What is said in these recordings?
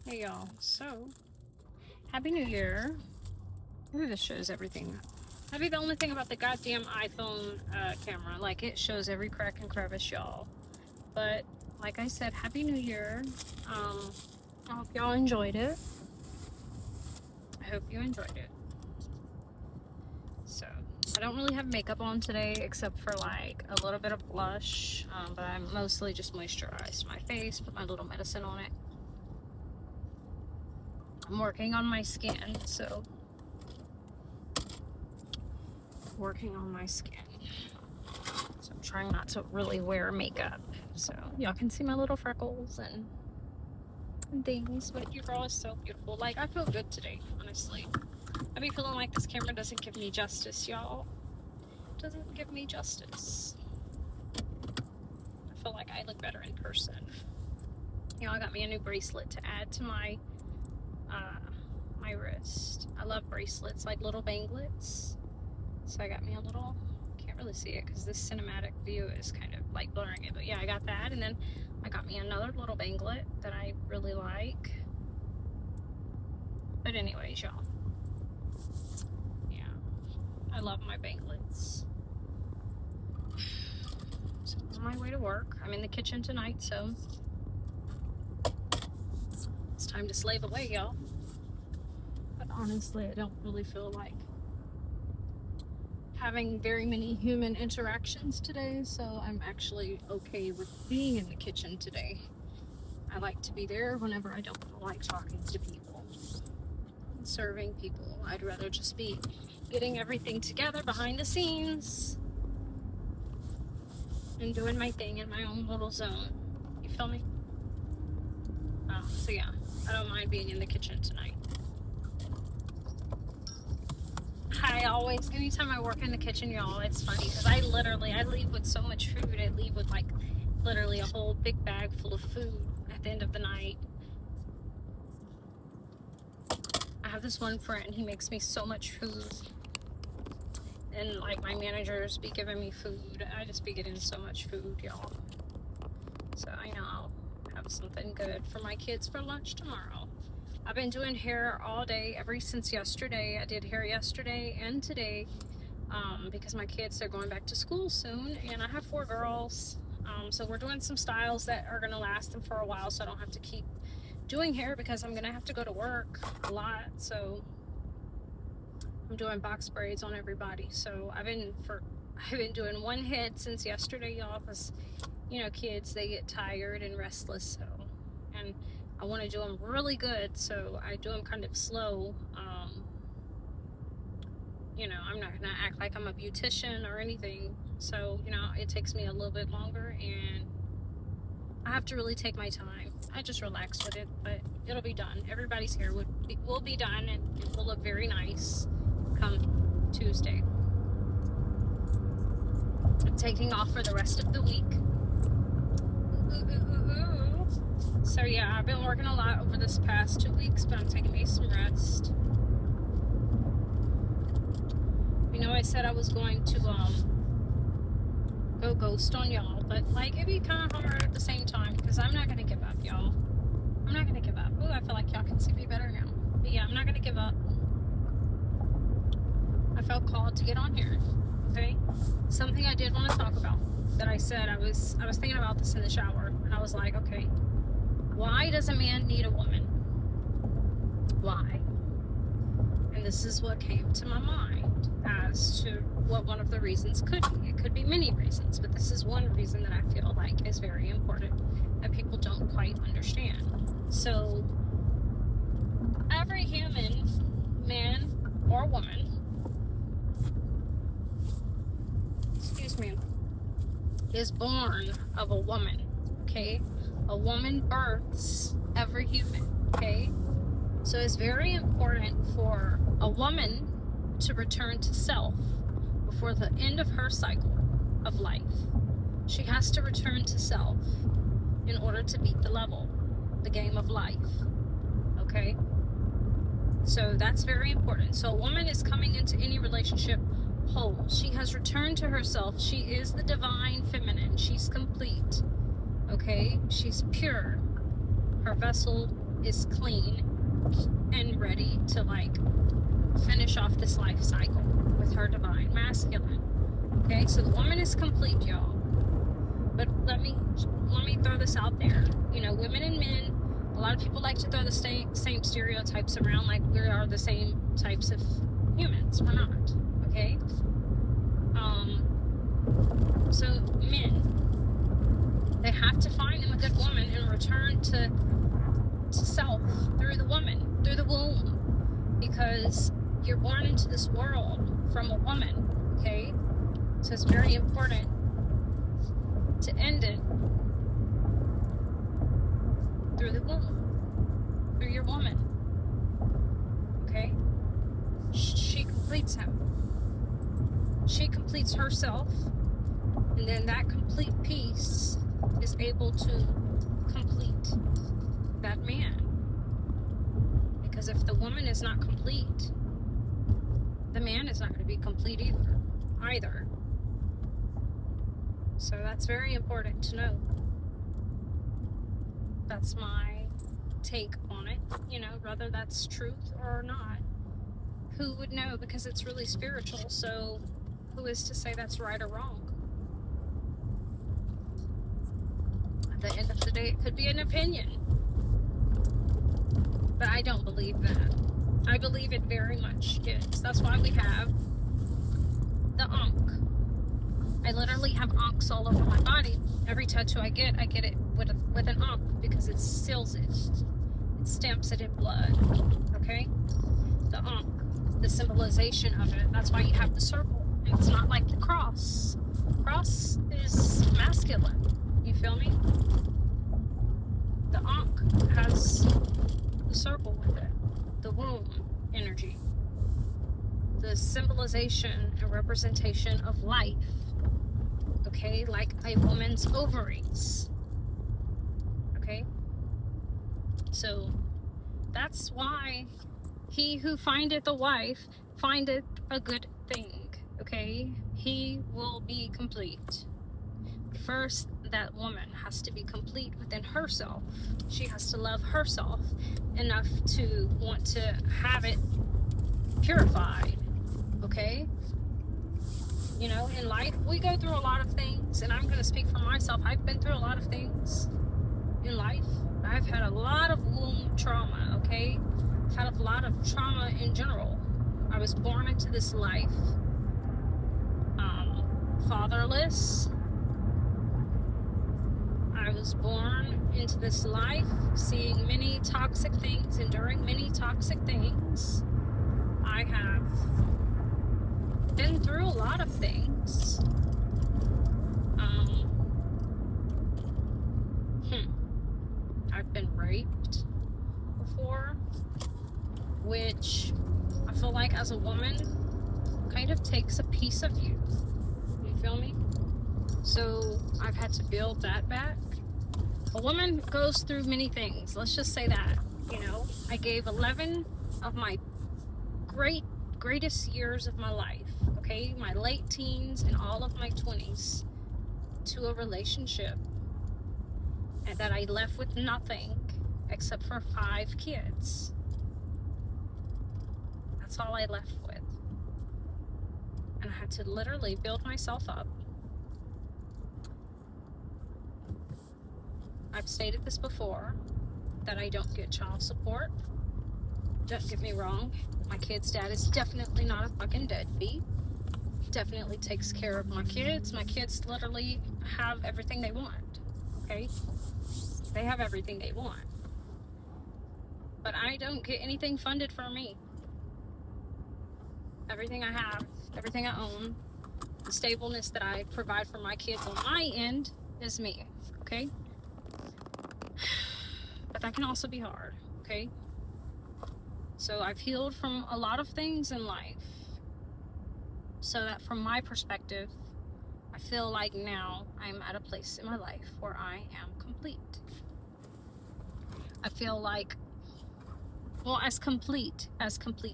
Hey y'all, so Happy New Year. Maybe this shows everything. That'd be the only thing about the goddamn iPhone camera. Like, it shows every crack and crevice, y'all. But, like I said, Happy New Year. I hope y'all enjoyed it. I hope you enjoyed it. So, I don't really have makeup on today except for like a little bit of blush. But I mostly just moisturized my face, put my little medicine on it. I'm working on my skin, so working on my skin. So I'm trying not to really wear makeup. So y'all can see my little freckles and things, but your girl is so beautiful. Like, I feel good today, honestly. I be feeling like this camera doesn't give me justice, y'all. It doesn't give me justice. I feel like I look better in person. I got me a new bracelet to add to my my wrist. I love bracelets, like little banglets. So I got me a little, can't really see it because this cinematic view is kind of like blurring it, but yeah, I got that. And then I got me another little banglet that I really like. But anyways, y'all, yeah, I love my banglets. So on my way to work, I'm in the kitchen tonight, so it's time to slave away, y'all. But honestly, I don't really feel like having very many human interactions today, so I'm actually okay with being in the kitchen today. I like to be there whenever I don't feel like talking to people and serving people. I'd rather just be getting everything together behind the scenes and doing my thing in my own little zone. You feel me? So yeah, I don't mind being in the kitchen tonight. Anytime I work in the kitchen, y'all, it's funny because I leave with so much food. I leave with like literally a whole big bag full of food at the end of the night. I have this one friend, he makes me so much food. And like my managers be giving me food. I just be getting so much food, y'all. So I know I'll have something good for my kids for lunch tomorrow. I've been doing hair all day, ever since yesterday. I did hair yesterday and today because my kids are going back to school soon, and I have 4 girls. So we're doing some styles that are going to last them for a while, so I don't have to keep doing hair because I'm going to have to go to work a lot. So I'm doing box braids on everybody. So I've been doing one head since yesterday, y'all, because kids, they get tired and restless. So, and I want to do them really good, so I do them kind of slow. I'm not gonna act like I'm a beautician or anything, so it takes me a little bit longer, and I have to really take my time. I just relax with it, but it'll be done. Everybody's hair will be done, and it will look very nice come Tuesday. I'm taking off for the rest of the week. So yeah, I've been working a lot over this past 2 weeks, but I'm taking me some rest. I said I was going to go ghost on y'all, but like it'd be kind of hard at the same time because I'm not gonna give up, y'all. I'm not gonna give up. Ooh, I feel like y'all can see me better now. But yeah, I'm not gonna give up. I felt called to get on here. Okay, something I did want to talk about that I said I was thinking about this in the shower, and I was like, okay, why does a man need a woman? Why? And this is what came to my mind as to what one of the reasons could be. It could be many reasons, but this is one reason that I feel like is very important that people don't quite understand. So every human, man or woman, is born of a woman, okay? A woman births every human, okay? So it's very important for a woman to return to self before the end of her cycle of life. She has to return to self in order to beat the level, the game of life, okay? So that's very important. So a woman is coming into any relationship whole. She has returned to herself. She is the divine feminine. She's complete, okay? She's pure. Her vessel is clean and ready to like finish off this life cycle with her divine masculine. Okay, so the woman is complete, y'all. But let me throw this out there. You know, women and men, a lot of people like to throw the same stereotypes around like we are the same types of humans. We're not. Okay? So men, they have to find them a good woman and return to self through the woman, through the womb, because you're born into this world from a woman. Okay? So it's very important to end it through the womb, through your woman. Okay? She completes him. She completes herself, and then that complete piece is able to complete that man. Because if the woman is not complete, the man is not going to be complete either. So that's very important to know. That's my take on it, you know, whether that's truth or not. Who would know? Because it's really spiritual, so who is to say that's right or wrong? At the end of the day, it could be an opinion. But I don't believe that. I believe it very much is. That's why we have the ankh. I literally have ankhs all over my body. Every tattoo I get it with an ankh because it seals it. It stamps it in blood. Okay? The ankh, the symbolization of it. That's why you have the circle. And it's not like the cross. Cross is masculine. You feel me? The ankh has the circle with it. The womb energy. The symbolization and representation of life. Okay, like a woman's ovaries. Okay? So, that's why he who findeth a wife findeth a good thing. Okay? He will be complete. First, that woman has to be complete within herself. She has to love herself enough to want to have it purified. Okay? You know, in life, we go through a lot of things, and I'm going to speak for myself. I've been through a lot of things in life. I've had a lot of womb trauma, okay? I've had a lot of trauma in general. I was born into this life fatherless. I was born into this life seeing many toxic things, enduring many toxic things. I have been through a lot of things. I've been raped before, which I feel like as a woman kind of takes a piece of you. You feel me? So I've had to build that back. A woman goes through many things. Let's just say that. You know, I gave 11 of my greatest years of my life, okay, my late teens and all of my 20s, to a relationship, and that I left with nothing except for 5 kids. That's all I left with. And I had to literally build myself up. I've stated this before, that I don't get child support. Don't get me wrong, my kid's dad is definitely not a fucking deadbeat. Definitely takes care of my kids. My kids literally have everything they want. Okay? They have everything they want. But I don't get anything funded for me. Everything I have, everything I own, the stableness that I provide for my kids on my end is me. Okay? But that can also be hard. Okay? So I've healed from a lot of things in life. So that from my perspective, I feel like now I'm at a place in my life where I am complete. I feel like, well, as complete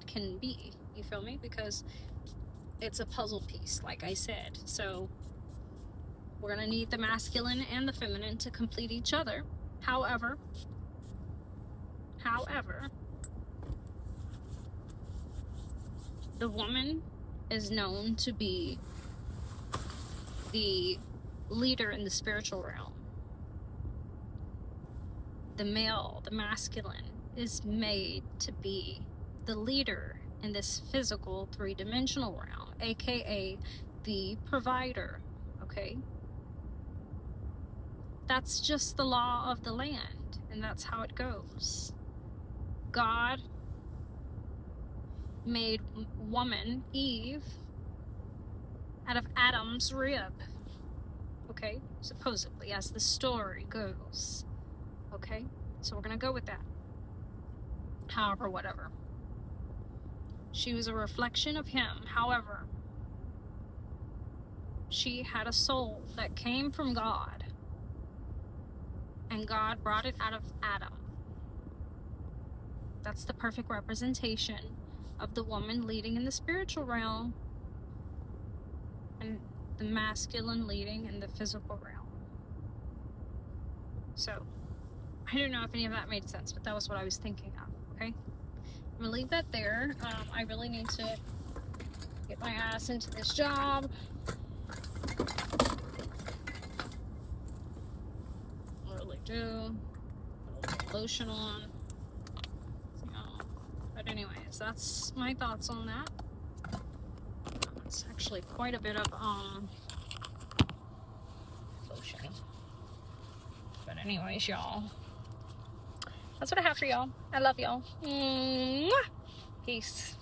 can be. You feel me? Because it's a puzzle piece, like I said. So we're going to need the masculine and the feminine to complete each other. However, However, the woman is known to be the leader in the spiritual realm. The male, the masculine, is made to be the leader in this physical three-dimensional realm, aka the provider. Okay? That's just the law of the land, and that's how it goes. God made woman, Eve, out of Adam's rib. Okay? Supposedly, as the story goes. Okay? So we're gonna go with that. However, whatever. She was a reflection of him. However, she had a soul that came from God. And God brought it out of Adam. That's the perfect representation of the woman leading in the spiritual realm and the masculine leading in the physical realm. So, I don't know if any of that made sense, but that was what I was thinking of, okay? I'm gonna leave that there. I really need to get my ass into this job. I really do. Put a little lotion on. But anyways, that's my thoughts on that. It's actually quite a bit of lotion. But anyways, y'all, that's what I have for y'all. I love y'all. Peace.